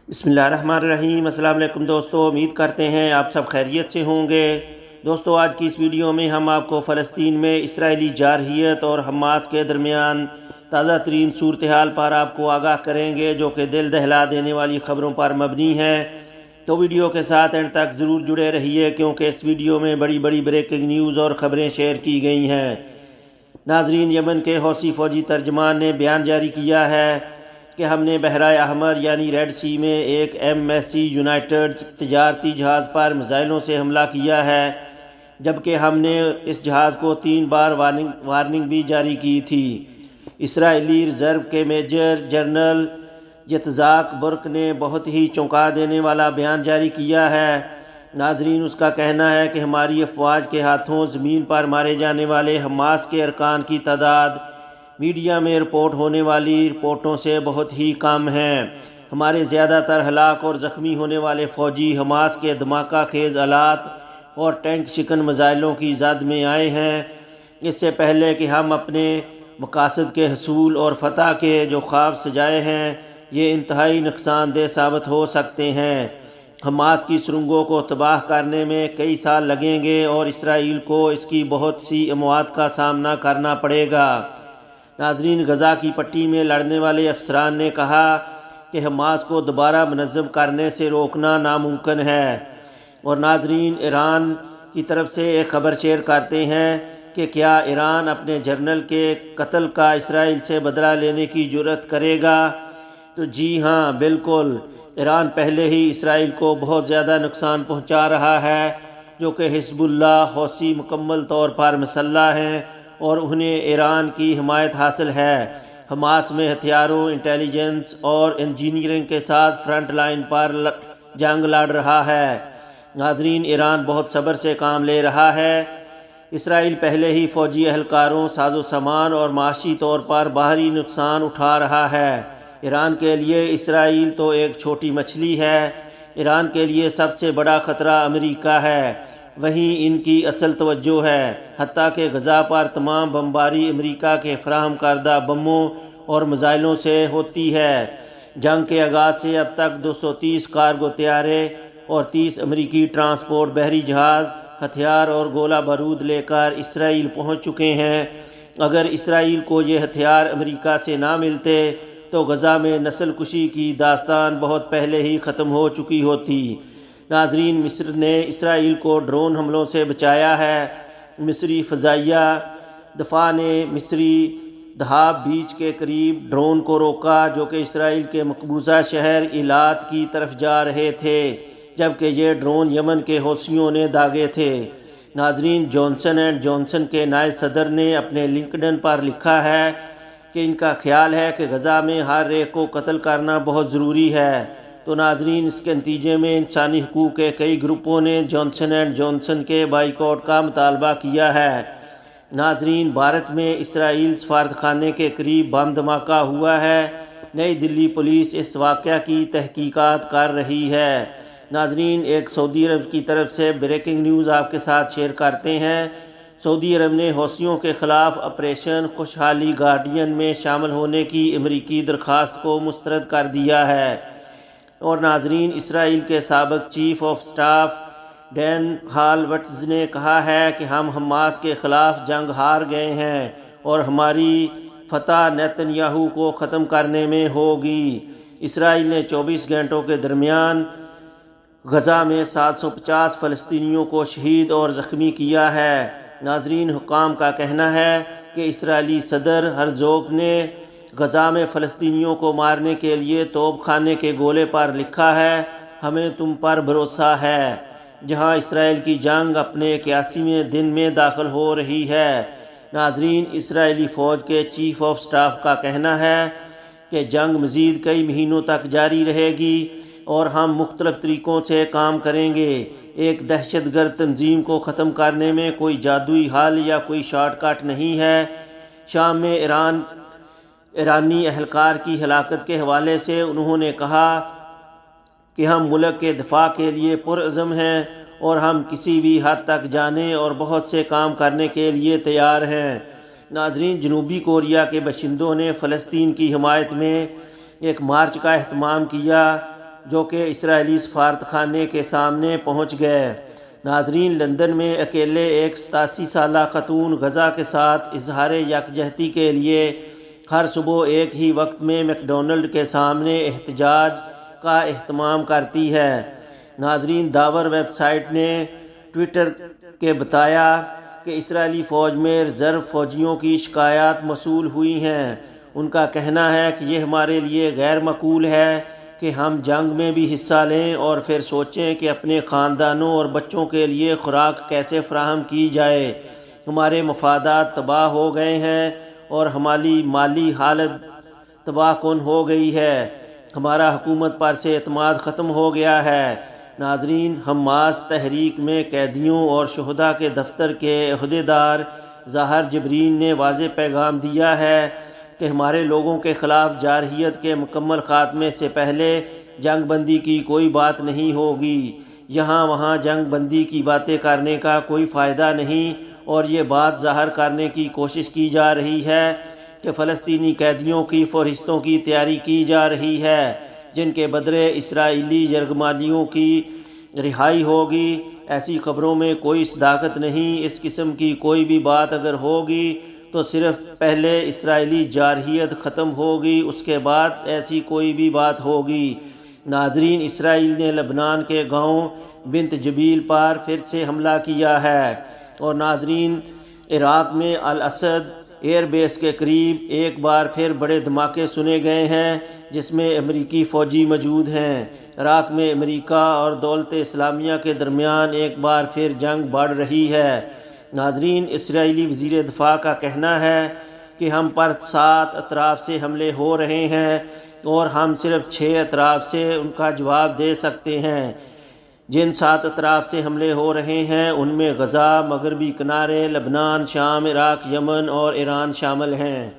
بسم اللہ الرحمن الرحیم۔ السلام علیکم دوستو، امید کرتے ہیں آپ سب خیریت سے ہوں گے۔ دوستو، آج کی اس ویڈیو میں ہم آپ کو فلسطین میں اسرائیلی جارحیت اور حماس کے درمیان تازہ ترین صورتحال پر آپ کو آگاہ کریں گے، جو کہ دل دہلا دینے والی خبروں پر مبنی ہے۔ تو ویڈیو کے ساتھ اینڈ تک ضرور جڑے رہیے، کیونکہ اس ویڈیو میں بڑی بڑی بریکنگ نیوز اور خبریں شیئر کی گئی ہیں۔ ناظرین، یمن کے حوثی فوجی ترجمان نے بیان جاری کیا ہے کہ ہم نے بحرۂ احمر یعنی ریڈ سی میں ایک MSC یونائٹڈ تجارتی جہاز پر میزائلوں سے حملہ کیا ہے، جبکہ ہم نے اس جہاز کو 3 بار وارننگ بھی جاری کی تھی۔ اسرائیلی ریزرو کے میجر جنرل یتزاک برک نے بہت ہی چونکا دینے والا بیان جاری کیا ہے۔ ناظرین، اس کا کہنا ہے کہ ہماری افواج کے ہاتھوں زمین پر مارے جانے والے حماس کے ارکان کی تعداد میڈیا میں رپورٹ ہونے والی رپورٹوں سے بہت ہی کم ہے۔ ہمارے زیادہ تر ہلاک اور زخمی ہونے والے فوجی حماس کے دھماکہ خیز آلات اور ٹینک شکن میزائلوں کی زد میں آئے ہیں۔ اس سے پہلے کہ ہم اپنے مقاصد کے حصول اور فتح کے جو خواب سجائے ہیں، یہ انتہائی نقصان دہ ثابت ہو سکتے ہیں۔ حماس کی سرنگوں کو تباہ کرنے میں کئی سال لگیں گے اور اسرائیل کو اس کی بہت سی اموات کا سامنا کرنا پڑے گا۔ ناظرین، غزہ کی پٹی میں لڑنے والے افسران نے کہا کہ حماس کو دوبارہ منظم کرنے سے روکنا ناممکن ہے۔ اور ناظرین، ایران کی طرف سے ایک خبر شیئر کرتے ہیں کہ کیا ایران اپنے جنرل کے قتل کا اسرائیل سے بدلہ لینے کی جرأت کرے گا؟ تو جی ہاں، بالکل۔ ایران پہلے ہی اسرائیل کو بہت زیادہ نقصان پہنچا رہا ہے، جو کہ حزب اللہ حوثی مکمل طور پر مسلح ہیں اور انہیں ایران کی حمایت حاصل ہے۔ حماس میں ہتھیاروں، انٹیلیجنس اور انجینئرنگ کے ساتھ فرنٹ لائن پر جنگ لڑ رہا ہے۔ ناظرین، ایران بہت صبر سے کام لے رہا ہے۔ اسرائیل پہلے ہی فوجی اہلکاروں، ساز و سامان اور معاشی طور پر باہری نقصان اٹھا رہا ہے۔ ایران کے لیے اسرائیل تو ایک چھوٹی مچھلی ہے۔ ایران کے لیے سب سے بڑا خطرہ امریکہ ہے، وہیں ان کی اصل توجہ ہے۔ حتیٰ کہ غزہ پر تمام بمباری امریکہ کے فراہم کردہ بموں اور میزائلوں سے ہوتی ہے۔ جنگ کے آغاز سے اب تک 230 کارگو طیارے اور 30 امریکی ٹرانسپورٹ بحری جہاز ہتھیار اور گولہ بارود لے کر اسرائیل پہنچ چکے ہیں۔ اگر اسرائیل کو یہ ہتھیار امریکہ سے نہ ملتے تو غزہ میں نسل کشی کی داستان بہت پہلے ہی ختم ہو چکی ہوتی۔ ناظرین، مصر نے اسرائیل کو ڈرون حملوں سے بچایا ہے۔ مصری فضائیہ دفاع نے مصری دھاب بیچ کے قریب ڈرون کو روکا، جو کہ اسرائیل کے مقبوضہ شہر ایلات کی طرف جا رہے تھے، جبکہ یہ ڈرون یمن کے حوثیوں نے داغے تھے۔ ناظرین، جانسن اینڈ جانسن کے نائب صدر نے اپنے لنکڈن پر لکھا ہے کہ ان کا خیال ہے کہ غزہ میں ہر ایک کو قتل کرنا بہت ضروری ہے۔ تو ناظرین، اس کے نتیجے میں انسانی حقوق کے کئی گروپوں نے جانسن اینڈ جانسن کے بائیکاٹ کا مطالبہ کیا ہے۔ ناظرین، بھارت میں اسرائیل سفارتخانے کے قریب بم دھماکہ ہوا ہے۔ نئی دلی پولیس اس واقعہ کی تحقیقات کر رہی ہے۔ ناظرین، ایک سعودی عرب کی طرف سے بریکنگ نیوز آپ کے ساتھ شیئر کرتے ہیں۔ سعودی عرب نے حوثیوں کے خلاف آپریشن خوشحالی گارڈین میں شامل ہونے کی امریکی درخواست کو مسترد کر دیا ہے۔ اور ناظرین، اسرائیل کے سابق چیف آف سٹاف ڈین ہالوٹز نے کہا ہے کہ ہم حماس کے خلاف جنگ ہار گئے ہیں اور ہماری فتح نیتن یاہو کو ختم کرنے میں ہوگی۔ اسرائیل نے 24 گھنٹوں کے درمیان غزہ میں 750 فلسطینیوں کو شہید اور زخمی کیا ہے۔ ناظرین، حکام کا کہنا ہے کہ اسرائیلی صدر ہرزوگ نے غزہ میں فلسطینیوں کو مارنے کے لیے توپ خانے کے گولے پر لکھا ہے، ہمیں تم پر بھروسہ ہے۔ جہاں اسرائیل کی جنگ اپنے 81ویں دن میں داخل ہو رہی ہے۔ ناظرین، اسرائیلی فوج کے چیف آف سٹاف کا کہنا ہے کہ جنگ مزید کئی مہینوں تک جاری رہے گی اور ہم مختلف طریقوں سے کام کریں گے۔ ایک دہشت گرد تنظیم کو ختم کرنے میں کوئی جادوئی حل یا کوئی شارٹ کٹ نہیں ہے۔ شام میں ایرانی اہلکار کی ہلاکت کے حوالے سے انہوں نے کہا کہ ہم ملک کے دفاع کے لیے پرعزم ہیں اور ہم کسی بھی حد تک جانے اور بہت سے کام کرنے کے لیے تیار ہیں۔ ناظرین، جنوبی کوریا کے باشندوں نے فلسطین کی حمایت میں ایک مارچ کا اہتمام کیا، جو کہ اسرائیلی سفارت خانے کے سامنے پہنچ گئے۔ ناظرین، لندن میں اکیلے ایک 87 سالہ خاتون غزہ کے ساتھ اظہار یکجہتی کے لیے ہر صبح ایک ہی وقت میں میکڈونلڈ کے سامنے احتجاج کا اہتمام کرتی ہے۔ ناظرین، داور ویب سائٹ نے ٹویٹر کے بتایا کہ اسرائیلی فوج میں ریزرو فوجیوں کی شکایات موصول ہوئی ہیں۔ ان کا کہنا ہے کہ یہ ہمارے لیے غیر معقول ہے کہ ہم جنگ میں بھی حصہ لیں اور پھر سوچیں کہ اپنے خاندانوں اور بچوں کے لیے خوراک کیسے فراہم کی جائے۔ ہمارے مفادات تباہ ہو گئے ہیں اور ہماری مالی حالت تباہ کن ہو گئی ہے۔ ہمارا حکومت پر سے اعتماد ختم ہو گیا ہے۔ ناظرین، حماس تحریک میں قیدیوں اور شہداء کے دفتر کے عہدیدار ظاہر جبرین نے واضح پیغام دیا ہے کہ ہمارے لوگوں کے خلاف جارحیت کے مکمل خاتمے سے پہلے جنگ بندی کی کوئی بات نہیں ہوگی۔ یہاں وہاں جنگ بندی کی باتیں کرنے کا کوئی فائدہ نہیں، اور یہ بات ظاہر کرنے کی کوشش کی جا رہی ہے کہ فلسطینی قیدیوں کی فہرستوں کی تیاری کی جا رہی ہے جن کے بدلے اسرائیلی یرغمالیوں کی رہائی ہوگی۔ ایسی خبروں میں کوئی صداقت نہیں۔ اس قسم کی کوئی بھی بات اگر ہوگی تو صرف پہلے اسرائیلی جارحیت ختم ہوگی، اس کے بعد ایسی کوئی بھی بات ہوگی۔ ناظرین، اسرائیل نے لبنان کے گاؤں بنت جبیل پر پھر سے حملہ کیا ہے۔ اور ناظرین، عراق میں الاسد ایئر بیس کے قریب ایک بار پھر بڑے دھماکے سنے گئے ہیں جس میں امریکی فوجی موجود ہیں۔ عراق میں امریکہ اور دولت اسلامیہ کے درمیان ایک بار پھر جنگ بڑھ رہی ہے۔ ناظرین، اسرائیلی وزیر دفاع کا کہنا ہے کہ ہم پر 7 اطراف سے حملے ہو رہے ہیں اور ہم صرف 6 اطراف سے ان کا جواب دے سکتے ہیں۔ جن 7 اطراف سے حملے ہو رہے ہیں ان میں غزہ، مغربی کنارے، لبنان، شام، عراق، یمن اور ایران شامل ہیں۔